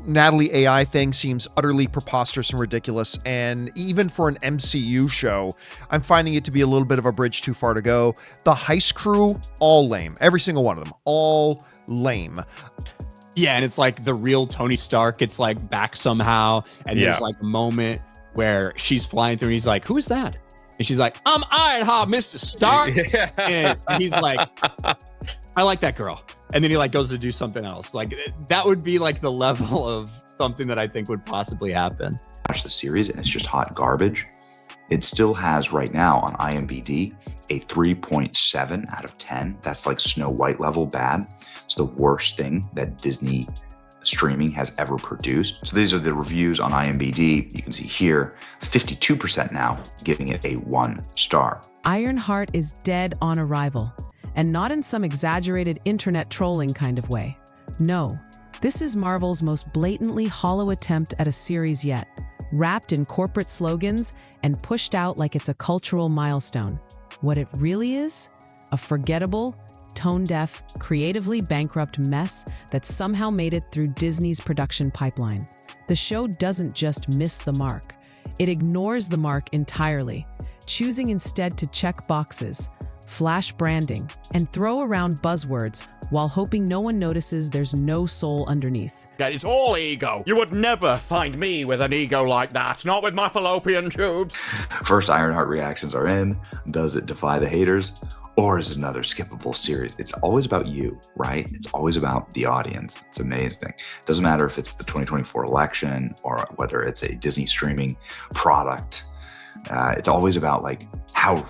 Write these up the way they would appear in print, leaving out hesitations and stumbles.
Natalie AI thing seems utterly preposterous and ridiculous. And even for an MCU show, I'm finding it to be a little bit of a bridge too far to go. The heist crew, all lame. Every single one of them, all lame. Yeah, and it's like the real Tony Stark gets like back somehow. And there's like a moment where she's flying through and he's like, who is that? And she's like, I'm Ironheart, Mr. Stark. And he's like, I like that girl. And then he like goes to do something else. Like that would be like the level of something that I think would possibly happen. Watch the series and it's just hot garbage. It still has right now on IMDb a 3.7 out of 10. That's like Snow White level bad. It's the worst thing that Disney streaming has ever produced. So these are the reviews on IMDb. You can see here, 52% now giving it a 1 star. Ironheart is dead on arrival. And not in some exaggerated internet trolling kind of way. No, this is Marvel's most blatantly hollow attempt at a series yet, wrapped in corporate slogans and pushed out like it's a cultural milestone. What it really is? A forgettable, tone-deaf, creatively bankrupt mess that somehow made it through Disney's production pipeline. The show doesn't just miss the mark. It ignores the mark entirely, choosing instead to check boxes, flash branding, and throw around buzzwords while hoping no one notices there's no soul underneath. That is all ego. You would never find me with an ego like that, not with my fallopian tubes. First Ironheart reactions are in. Does it defy the haters? Or is it another skippable series? It's always about you, right? It's always about the audience. It's amazing. It doesn't matter if it's the 2024 election or whether it's a Disney streaming product. It's always about like how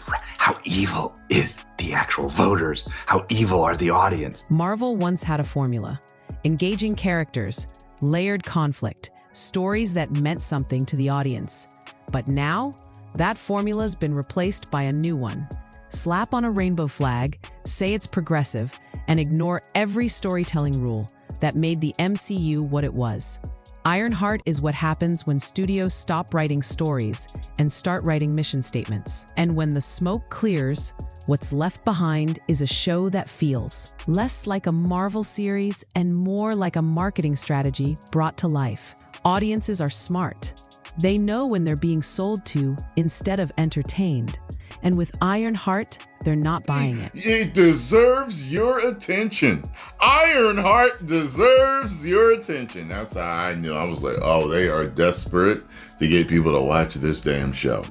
evil is the actual voters? How evil are the audience? Marvel once had a formula: engaging characters, layered conflict, stories that meant something to the audience. But now, that formula's been replaced by a new one. Slap on a rainbow flag, say it's progressive, and ignore every storytelling rule that made the MCU what it was. Ironheart is what happens when studios stop writing stories and start writing mission statements. And when the smoke clears, what's left behind is a show that feels less like a Marvel series and more like a marketing strategy brought to life. Audiences are smart. They know when they're being sold to instead of entertained. And with Ironheart, they're not buying it. It deserves your attention. Ironheart deserves your attention. That's how I knew. I was like, oh, they are desperate to get people to watch this damn show.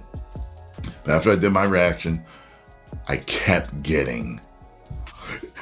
After I did my reaction, I kept getting,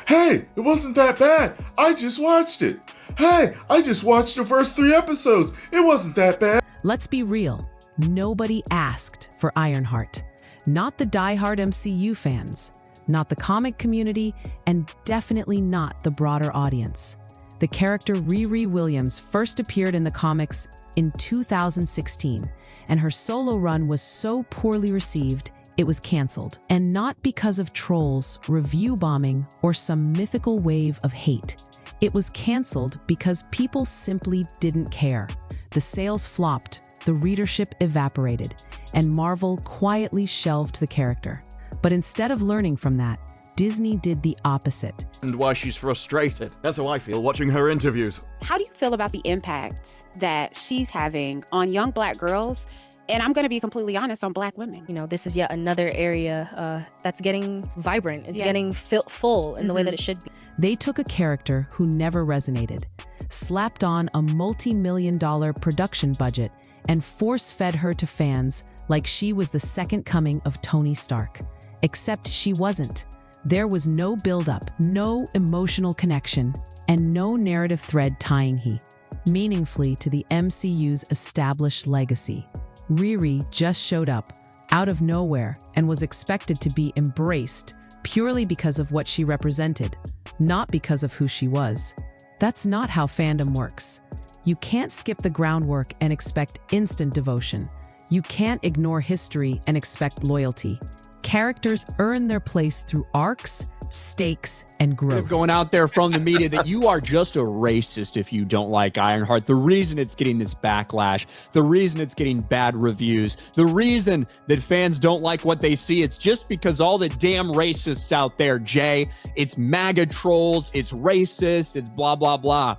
hey, it wasn't that bad. I just watched it. Hey, I just watched the first 3 episodes. It wasn't that bad. Let's be real. Nobody asked for Ironheart. Not the diehard MCU fans, not the comic community, and definitely not the broader audience. The character Riri Williams first appeared in the comics in 2016, and her solo run was so poorly received, it was canceled. And not because of trolls, review bombing, or some mythical wave of hate. It was canceled because people simply didn't care. The sales flopped, the readership evaporated, and Marvel quietly shelved the character. But instead of learning from that, Disney did the opposite. And why she's frustrated. That's how I feel watching her interviews. How do you feel about the impact that she's having on young Black girls? And I'm going to be completely honest, on Black women. You know, this is yet another area that's getting vibrant. It's getting full in the way that it should be. They took a character who never resonated, slapped on a multi-million-dollar production budget, and force-fed her to fans like she was the second coming of Tony Stark. Except she wasn't. There was no build-up, no emotional connection, and no narrative thread tying he meaningfully to the MCU's established legacy. Riri just showed up, out of nowhere, and was expected to be embraced purely because of what she represented, not because of who she was. That's not how fandom works. You can't skip the groundwork and expect instant devotion. You can't ignore history and expect loyalty. Characters earn their place through arcs, stakes, and growth. Going out there from the media that you are just a racist if you don't like Ironheart. The reason it's getting this backlash, the reason it's getting bad reviews, the reason that fans don't like what they see, it's just because all the damn racists out there, Jay. It's MAGA trolls, it's racist, it's blah, blah, blah.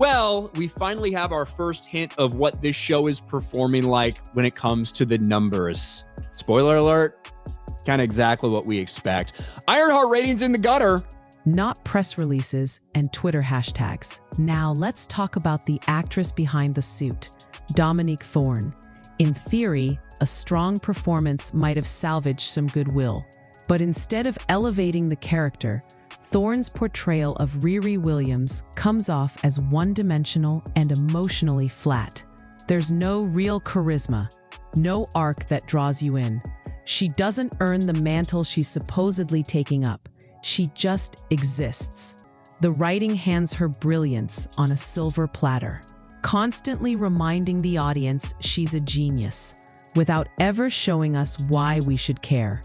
Well, we finally have our first hint of what this show is performing like when it comes to the numbers. Spoiler alert, kind of exactly what we expect. Ironheart ratings in the gutter. Not press releases and Twitter hashtags. Now let's talk about the actress behind the suit, Dominique Thorne. In theory, a strong performance might have salvaged some goodwill. But instead of elevating the character, Thorne's portrayal of Riri Williams comes off as one-dimensional and emotionally flat. There's no real charisma, no arc that draws you in. She doesn't earn the mantle she's supposedly taking up. She just exists. The writing hands her brilliance on a silver platter, constantly reminding the audience she's a genius, without ever showing us why we should care.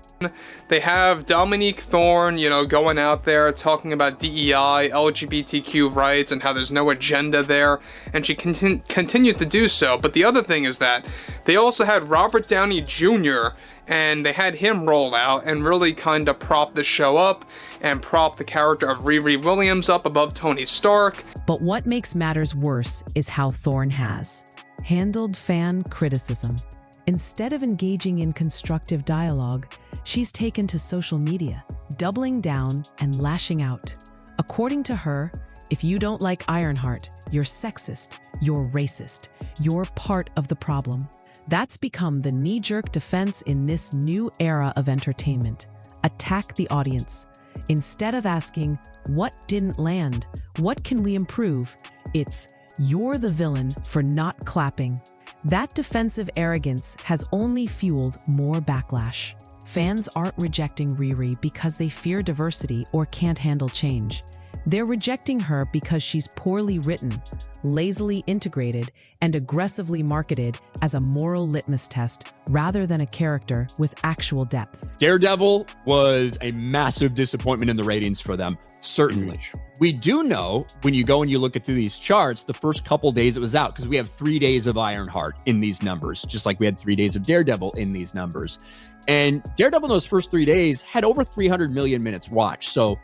They have Dominique Thorne, going out there talking about DEI, LGBTQ rights, and how there's no agenda there, and she continued to do so. But the other thing is that they also had Robert Downey Jr., and they had him roll out and really kind of prop the show up and prop the character of Riri Williams up above Tony Stark. But what makes matters worse is how Thorne has handled fan criticism. Instead of engaging in constructive dialogue, she's taken to social media, doubling down and lashing out. According to her, if you don't like Ironheart, you're sexist, you're racist, you're part of the problem. That's become the knee-jerk defense in this new era of entertainment. Attack the audience. Instead of asking, what didn't land? What can we improve? It's, you're the villain for not clapping. That defensive arrogance has only fueled more backlash. Fans aren't rejecting Riri because they fear diversity or can't handle change. They're rejecting her because she's poorly written, lazily integrated, and aggressively marketed as a moral litmus test rather than a character with actual depth. Daredevil was a massive disappointment in the ratings for them, certainly. We do know, when you go and you look at through these charts, the first couple days it was out, because we have 3 days of Ironheart in these numbers, just like we had 3 days of Daredevil in these numbers. And Daredevil in those first 3 days had over 300 million minutes watched. And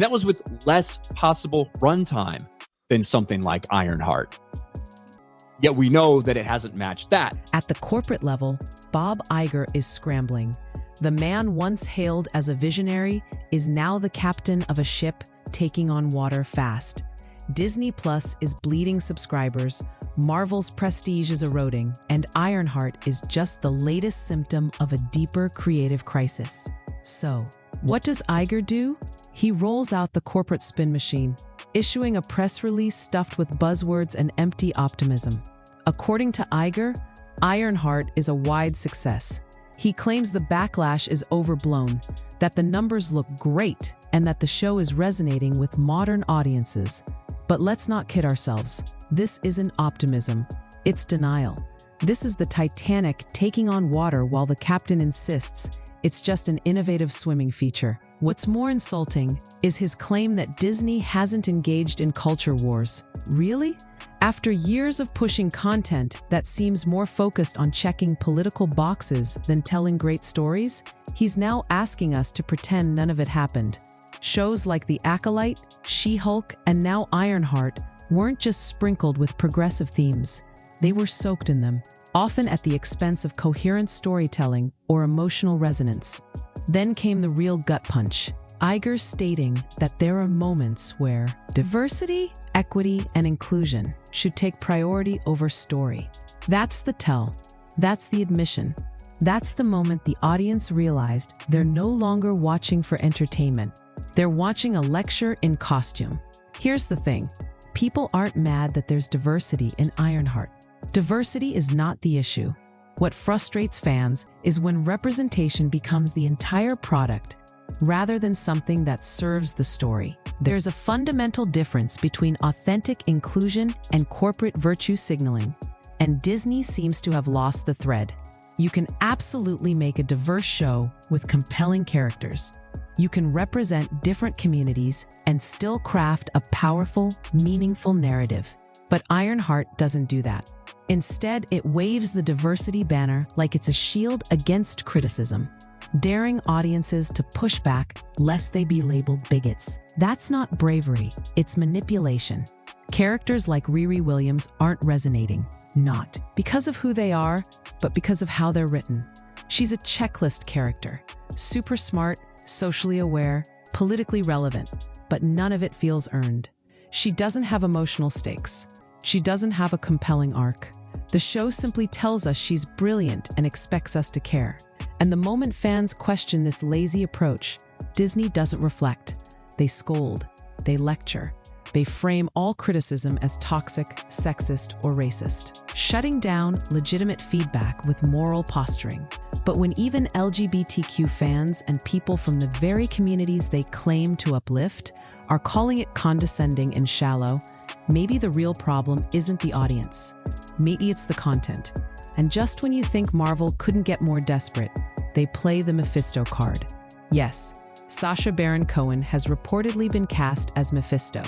that was with less possible runtime than something like Ironheart. Yet we know that it hasn't matched that. At the corporate level, Bob Iger is scrambling. The man once hailed as a visionary is now the captain of a ship taking on water fast. Disney Plus is bleeding subscribers, Marvel's prestige is eroding, and Ironheart is just the latest symptom of a deeper creative crisis. So, what does Iger do? He rolls out the corporate spin machine, issuing a press release stuffed with buzzwords and empty optimism. According to Iger, Ironheart is a wide success. He claims the backlash is overblown, that the numbers look great, and that the show is resonating with modern audiences. But let's not kid ourselves. This isn't optimism, it's denial. This is the Titanic taking on water while the captain insists it's just an innovative swimming feature. What's more insulting is his claim that Disney hasn't engaged in culture wars. Really? After years of pushing content that seems more focused on checking political boxes than telling great stories, he's now asking us to pretend none of it happened. Shows like The Acolyte, She-Hulk, and now Ironheart weren't just sprinkled with progressive themes. They were soaked in them, often at the expense of coherent storytelling or emotional resonance. Then came the real gut punch, Iger stating that there are moments where diversity, equity, and inclusion should take priority over story. That's the tell. That's the admission. That's the moment the audience realized they're no longer watching for entertainment. They're watching a lecture in costume. Here's the thing. People aren't mad that there's diversity in Ironheart. Diversity is not the issue. What frustrates fans is when representation becomes the entire product rather than something that serves the story. There's a fundamental difference between authentic inclusion and corporate virtue signaling, and Disney seems to have lost the thread. You can absolutely make a diverse show with compelling characters. You can represent different communities and still craft a powerful, meaningful narrative. But Ironheart doesn't do that. Instead, it waves the diversity banner like it's a shield against criticism, daring audiences to push back lest they be labeled bigots. That's not bravery, it's manipulation. Characters like Riri Williams aren't resonating, not because of who they are, but because of how they're written. She's a checklist character, super smart, socially aware, politically relevant, but none of it feels earned. She doesn't have emotional stakes. She doesn't have a compelling arc. The show simply tells us she's brilliant and expects us to care. And the moment fans question this lazy approach, Disney doesn't reflect. They scold, they lecture, they frame all criticism as toxic, sexist, or racist, shutting down legitimate feedback with moral posturing. But when even LGBTQ fans and people from the very communities they claim to uplift are calling it condescending and shallow, maybe the real problem isn't the audience. Maybe it's the content. And just when you think Marvel couldn't get more desperate, they play the Mephisto card. Yes, Sacha Baron Cohen has reportedly been cast as Mephisto,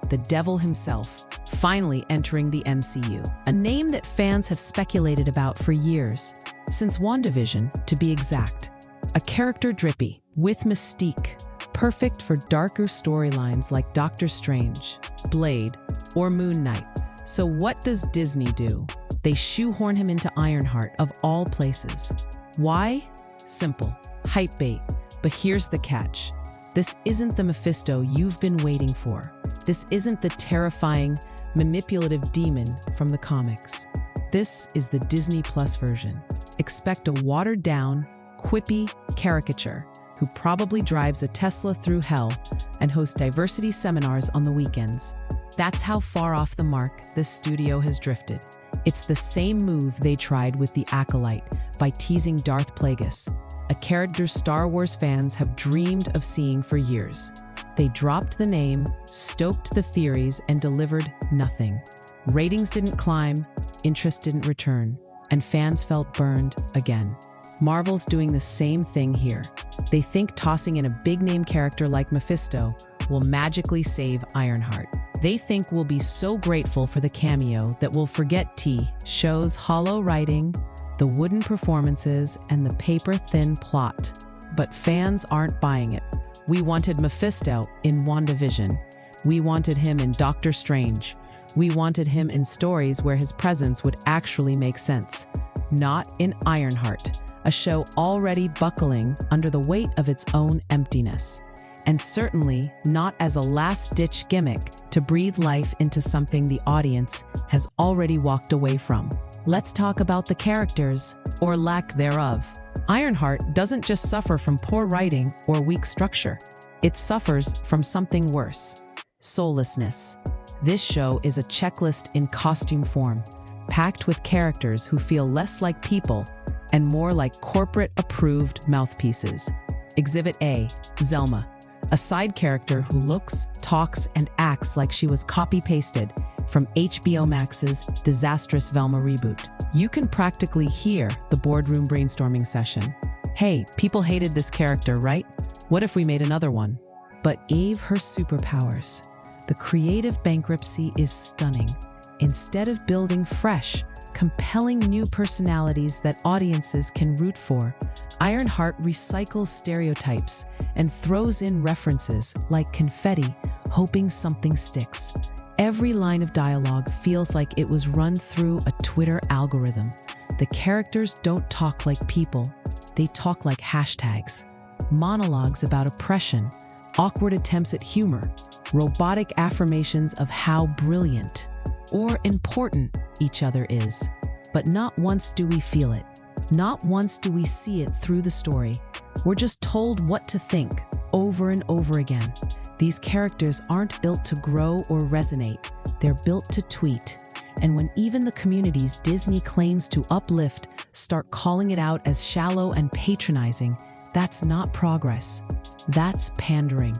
the devil himself, finally entering the MCU, a name that fans have speculated about for years, since WandaVision, to be exact. A character drippy, with mystique, perfect for darker storylines like Doctor Strange, Blade, or Moon Knight. So what does Disney do? They shoehorn him into Ironheart, of all places. Why? Simple. Hype bait. But here's the catch. This isn't the Mephisto you've been waiting for. This isn't the terrifying, manipulative demon from the comics. This is the Disney Plus version. Expect a watered-down, quippy caricature who probably drives a Tesla through hell and hosts diversity seminars on the weekends. That's how far off the mark this studio has drifted. It's the same move they tried with The Acolyte by teasing Darth Plagueis, a character Star Wars fans have dreamed of seeing for years. They dropped the name, stoked the theories, and delivered nothing. Ratings didn't climb, interest didn't return, and fans felt burned again. Marvel's doing the same thing here. They think tossing in a big-name character like Mephisto will magically save Ironheart. They think we'll be so grateful for the cameo that we'll forget show's hollow writing, the wooden performances, and the paper-thin plot. But fans aren't buying it. We wanted Mephisto in WandaVision. We wanted him in Doctor Strange. We wanted him in stories where his presence would actually make sense. Not in Ironheart, a show already buckling under the weight of its own emptiness. And certainly not as a last-ditch gimmick to breathe life into something the audience has already walked away from. Let's talk about the characters, or lack thereof. Ironheart doesn't just suffer from poor writing or weak structure. It suffers from something worse: soullessness. This show is a checklist in costume form, packed with characters who feel less like people and more like corporate-approved mouthpieces. Exhibit A, Zelma, a side character who looks, talks, and acts like she was copy-pasted from HBO Max's disastrous Velma reboot. You can practically hear the boardroom brainstorming session. Hey, people hated this character, right? What if we made another one? But gave her superpowers. The creative bankruptcy is stunning. Instead of building fresh, compelling new personalities that audiences can root for, Ironheart recycles stereotypes and throws in references like confetti, hoping something sticks. Every line of dialogue feels like it was run through a Twitter algorithm. The characters don't talk like people. They talk like hashtags. Monologues about oppression, awkward attempts at humor, robotic affirmations of how brilliant or important each other is. But not once do we feel it. Not once do we see it through the story. We're just told what to think over and over again. These characters aren't built to grow or resonate. They're built to tweet. And when even the communities Disney claims to uplift start calling it out as shallow and patronizing, that's not progress. That's pandering.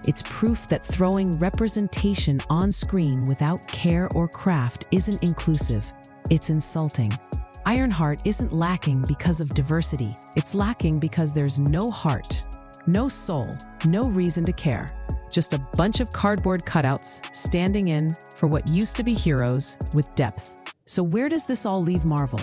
It's proof that throwing representation on screen without care or craft isn't inclusive. It's insulting. Ironheart isn't lacking because of diversity. It's lacking because there's no heart, no soul, no reason to care. Just a bunch of cardboard cutouts standing in for what used to be heroes with depth. So where does this all leave Marvel?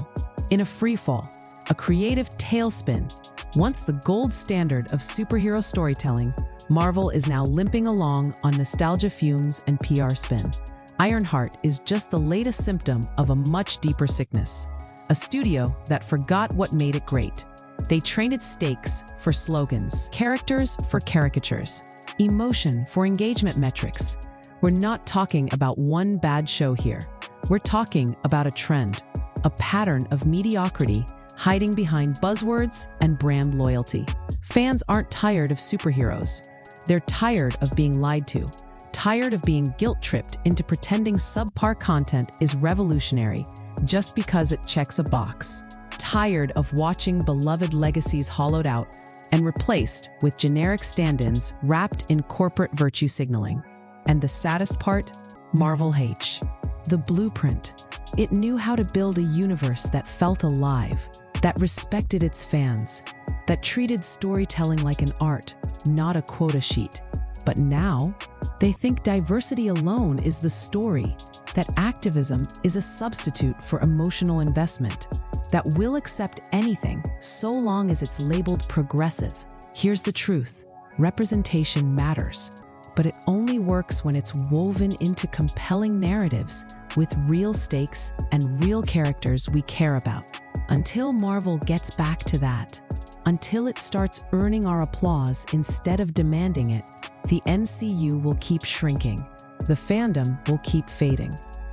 In a freefall, a creative tailspin. Once the gold standard of superhero storytelling, Marvel is now limping along on nostalgia fumes and PR spin. Ironheart is just the latest symptom of a much deeper sickness. A studio that forgot what made it great. They traded stakes for slogans, characters for caricatures, emotion for engagement metrics. We're not talking about one bad show here. We're talking about a trend, a pattern of mediocrity hiding behind buzzwords and brand loyalty. Fans aren't tired of superheroes. They're tired of being lied to, tired of being guilt-tripped into pretending subpar content is revolutionary just because it checks a box. Tired of watching beloved legacies hollowed out and replaced with generic stand-ins wrapped in corporate virtue signaling. And the saddest part? Marvel H. The blueprint. It knew how to build a universe that felt alive, that respected its fans, that treated storytelling like an art, not a quota sheet. But now, they think diversity alone is the story, that activism is a substitute for emotional investment, that will accept anything so long as it's labeled progressive. Here's the truth. Representation matters, but it only works when it's woven into compelling narratives with real stakes and real characters we care about. Until Marvel gets back to that, until it starts earning our applause instead of demanding it, the MCU will keep shrinking, the fandom will keep fading,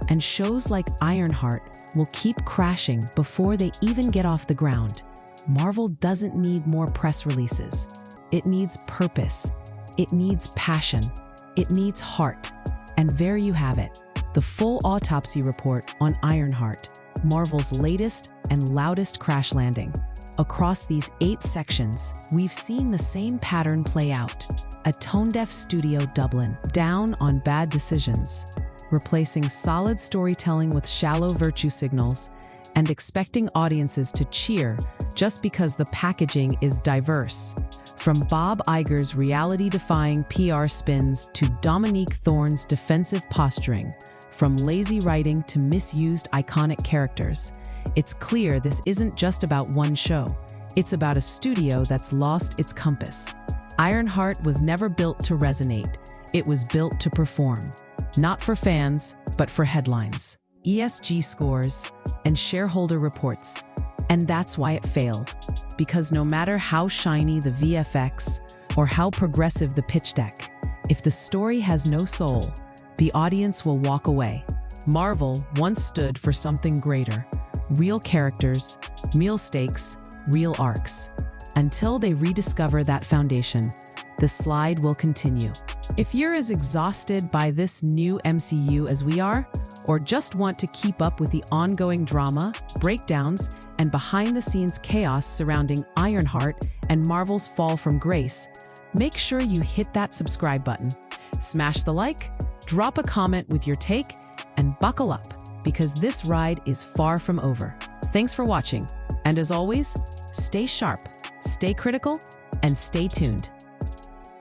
and shows like Ironheart will keep crashing before they even get off the ground. Marvel doesn't need more press releases. It needs purpose. It needs passion. It needs heart. And there you have it, the full autopsy report on Ironheart, Marvel's latest and loudest crash landing. Across these 8 sections, we've seen the same pattern play out. A tone-deaf studio Dublin, down on bad decisions, replacing solid storytelling with shallow virtue signals, and expecting audiences to cheer just because the packaging is diverse. From Bob Iger's reality-defying PR spins to Dominique Thorne's defensive posturing, from lazy writing to misused iconic characters, it's clear this isn't just about one show. It's about a studio that's lost its compass. Ironheart was never built to resonate. It was built to perform. Not for fans, but for headlines, ESG scores, and shareholder reports. And that's why it failed. Because no matter how shiny the VFX or how progressive the pitch deck, if the story has no soul, the audience will walk away. Marvel once stood for something greater. Real characters, real stakes, real arcs. Until they rediscover that foundation, the slide will continue. If you're as exhausted by this new MCU as we are, or just want to keep up with the ongoing drama, breakdowns, and behind-the-scenes chaos surrounding Ironheart and Marvel's fall from grace, make sure you hit that subscribe button. Smash the like, drop a comment with your take, and buckle up, because this ride is far from over. Thanks for watching, and as always, stay sharp, stay critical, and stay tuned.